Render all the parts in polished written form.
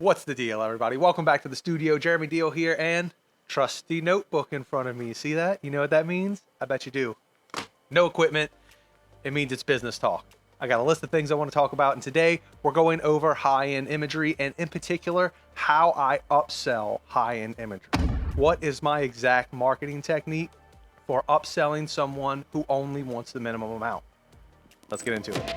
What's the deal, everybody? Welcome back to the studio. Jeremy Deal here, and trusty notebook in front of me. You see that? You know what that means? I bet you do. No equipment. It means it's business talk. I got a list of things I want to talk about, and today we're going over high-end imagery, and in particular, how I upsell high-end imagery. What is my exact marketing technique for upselling someone who only wants the minimum amount? Let's get into it.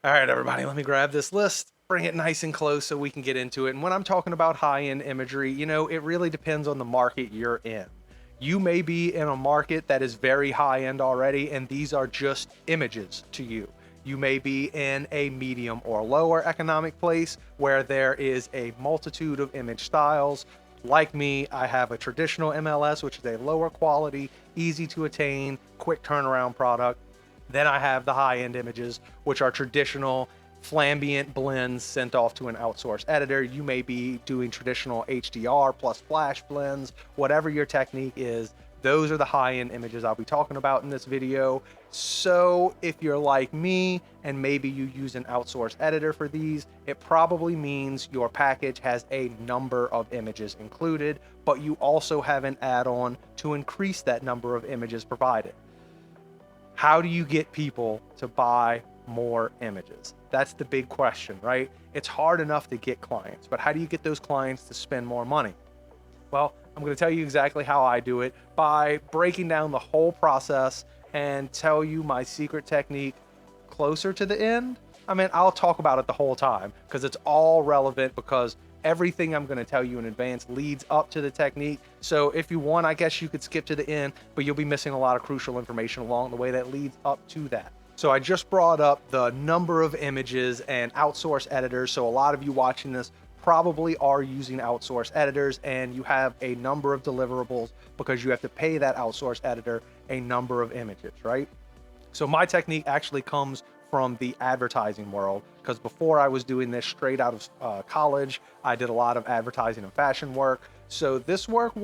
All right, everybody, let me grab this list, bring it nice and close so we can get into it. And when I'm talking about high-end imagery, you know, it really depends on the market you're in. You may be in a market that is very high-end already, and these are just images to you. You may be in a medium or lower economic place where there is a multitude of image styles. Like me, I have a traditional MLS, which is a lower quality, easy to attain, quick turnaround product. Then I have the high-end images, which are traditional flambient blends sent off to an outsourced editor. You may be doing traditional HDR plus flash blends, whatever your technique is. Those are the high-end images I'll be talking about in this video. So if you're like me and maybe you use an outsourced editor for these, it probably means your package has a number of images included, but you also have an add-on to increase that number of images provided. How do you get people to buy more images? That's the big question, right? It's hard enough to get clients, but how do you get those clients to spend more money? Well, I'm going to tell you exactly how I do it by breaking down the whole process and tell you my secret technique closer to the end. I mean, I'll talk about it the whole time because it's all relevant, because everything I'm going to tell you in advance leads up to the technique. So if you want, I guess you could skip to the end, but you'll be missing a lot of crucial information along the way that leads up to that. So I just brought up the number of images and outsource editors. So a lot of you watching this probably are using outsource editors, and you have a number of deliverables because you have to pay that outsource editor a number of images, right? So my technique actually comes from the advertising world, because before I was doing this straight out of college, I did a lot of advertising and fashion work. So this work.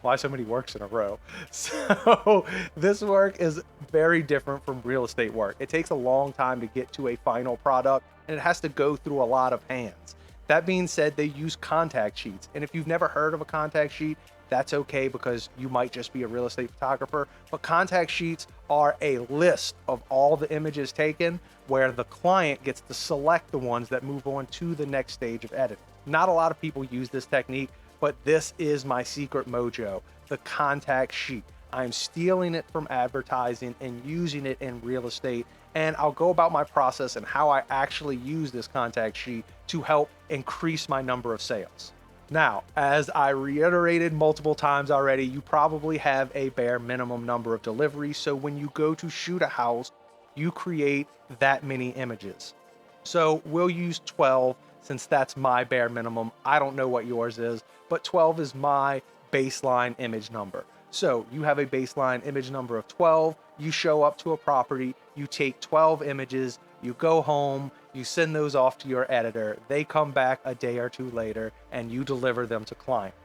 Why so many works in a row? So this work is very different from real estate work. It takes a long time to get to a final product, and it has to go through a lot of hands. That being said, they use contact sheets. And if you've never heard of a contact sheet, that's okay, because you might just be a real estate photographer. But contact sheets are a list of all the images taken, where the client gets to select the ones that move on to the next stage of editing. Not a lot of people use this technique, but this is my secret mojo, the contact sheet. I'm stealing it from advertising and using it in real estate. And I'll go about my process and how I actually use this contact sheet to help increase my number of sales. Now, as I reiterated multiple times already, you probably have a bare minimum number of deliveries. So when you go to shoot a house, you create that many images. So we'll use 12 since that's my bare minimum. I don't know what yours is, but 12 is my baseline image number. So you have a baseline image number of 12. You show up to a property, you take 12 images, you go home, you send those off to your editor. They come back a day or two later and you deliver them to client.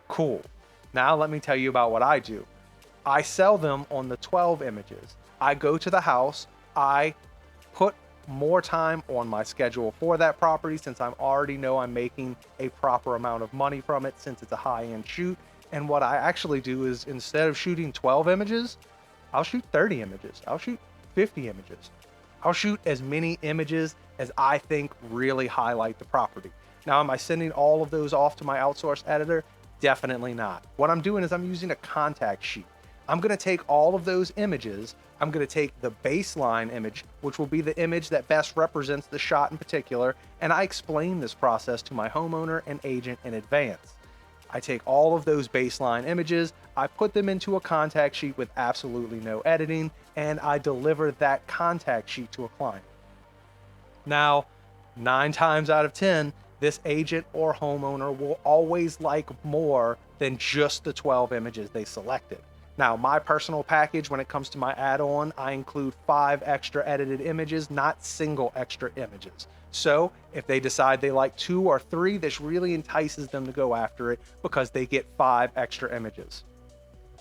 Cool. Now let me tell you about what I do. I sell them on the 12 images. I go to the house, I put more time on my schedule for that property, since I already know I'm making a proper amount of money from it, since it's a high-end shoot. And what I actually do is, instead of shooting 12 images, I'll shoot 30 images. I'll shoot 50 images. I'll shoot as many images as I think really highlight the property. Now, am I sending all of those off to my outsourced editor? Definitely not. What I'm doing is I'm using a contact sheet. I'm going to take all of those images. I'm going to take the baseline image, which will be the image that best represents the shot in particular, and I explain this process to my homeowner and agent in advance. I take all of those baseline images, I put them into a contact sheet with absolutely no editing, and I deliver that contact sheet to a client. Now, 9 times out of 10, this agent or homeowner will always like more than just the 12 images they selected. Now, my personal package, when it comes to my add-on, I include 5 extra edited images, not single extra images. So if they decide they like 2 or 3, this really entices them to go after it because they get 5 extra images.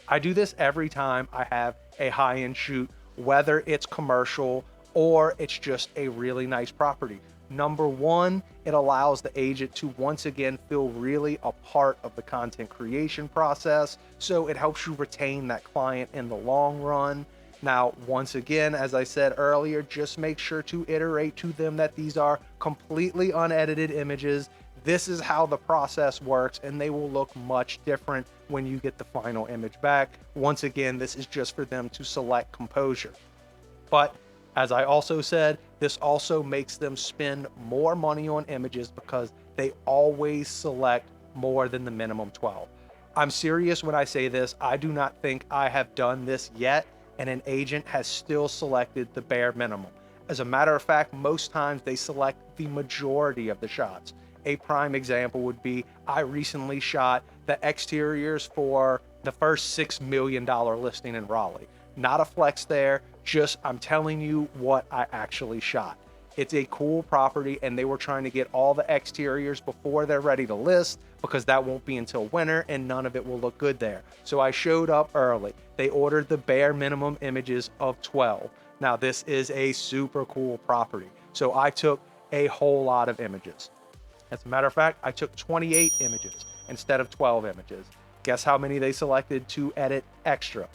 I do this every time I have a high-end shoot, whether it's commercial or it's just a really nice property. Number one, it allows the agent to once again feel really a part of the content creation process. So it helps you retain that client in the long run. Now, once again, as I said earlier, just make sure to iterate to them that these are completely unedited images. This is how the process works, and they will look much different when you get the final image back. Once again, this is just for them to select composure. But as I also said, this also makes them spend more money on images because they always select more than the minimum 12. I'm serious when I say this. I do not think I have done this yet, and an agent has still selected the bare minimum. As a matter of fact, most times they select the majority of the shots. A prime example would be, I recently shot the exteriors for the first $6 million listing in Raleigh. Not a flex there, just I'm telling you what I actually shot. It's a cool property, and they were trying to get all the exteriors before they're ready to list, because that won't be until winter and none of it will look good there. So I showed up early. They ordered the bare minimum images of 12. Now this is a super cool property. So I took a whole lot of images. As a matter of fact, I took 28 images instead of 12 images. Guess how many they selected to edit extra?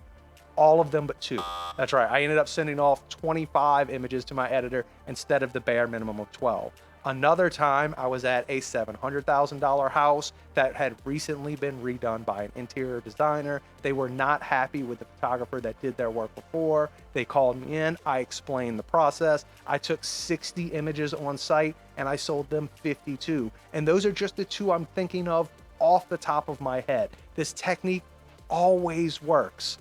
All of them but 2. That's right, I ended up sending off 25 images to my editor instead of the bare minimum of 12. Another time, I was at a $700,000 house that had recently been redone by an interior designer. They were not happy with the photographer that did their work before. They called me in, I explained the process. I took 60 images on site and I sold them 52. And those are just the 2 I'm thinking of off the top of my head. This technique always works.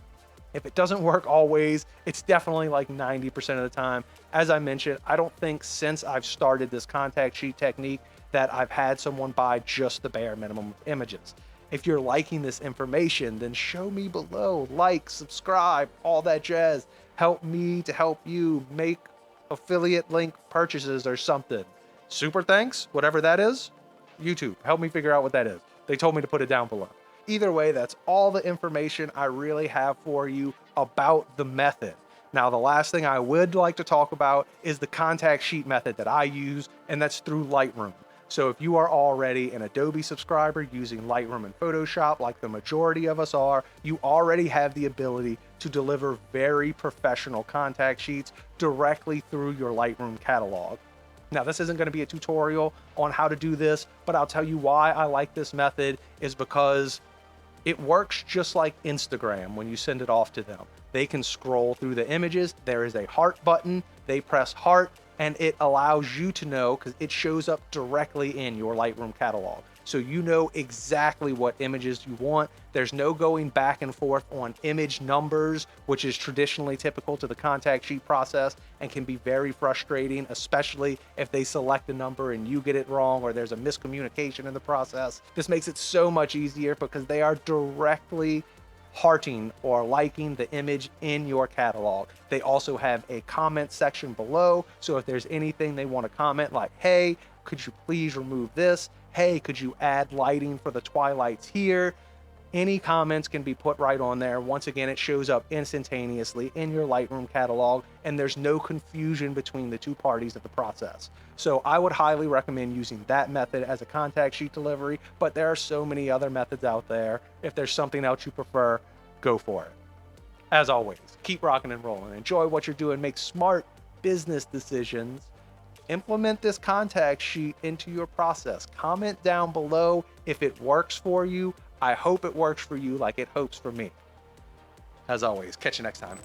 If it doesn't work always, it's definitely like 90% of the time. As I mentioned, I don't think since I've started this contact sheet technique that I've had someone buy just the bare minimum of images. If you're liking this information, then show me below, like, subscribe, all that jazz. Help me to help you make affiliate link purchases or something. Super thanks, whatever that is. YouTube, help me figure out what that is. They told me to put it down below. Either way, that's all the information I really have for you about the method. Now, the last thing I would like to talk about is the contact sheet method that I use, and that's through Lightroom. So if you are already an Adobe subscriber using Lightroom and Photoshop, like the majority of us are, you already have the ability to deliver very professional contact sheets directly through your Lightroom catalog. Now, this isn't going to be a tutorial on how to do this, but I'll tell you why I like this method is because it works just like Instagram when you send it off to them. They can scroll through the images. There is a heart button. They press heart, and it allows you to know because it shows up directly in your Lightroom catalog. So you know exactly what images you want. There's no going back and forth on image numbers, which is traditionally typical to the contact sheet process and can be very frustrating, especially if they select a number and you get it wrong or there's a miscommunication in the process. This makes it so much easier because they are directly hearting or liking the image in your catalog. They also have a comment section below. So if there's anything they want to comment like, hey, could you please remove this? Hey, could you add lighting for the twilights here? Any comments can be put right on there. Once again, it shows up instantaneously in your Lightroom catalog, and there's no confusion between the two parties of the process. So I would highly recommend using that method as a contact sheet delivery, but there are so many other methods out there. If there's something else you prefer, go for it. As always, keep rocking and rolling. Enjoy what you're doing. Make smart business decisions. Implement this contact sheet into your process. Comment down below if it works for you. I hope it works for you like it hopes for me. As always, catch you next time.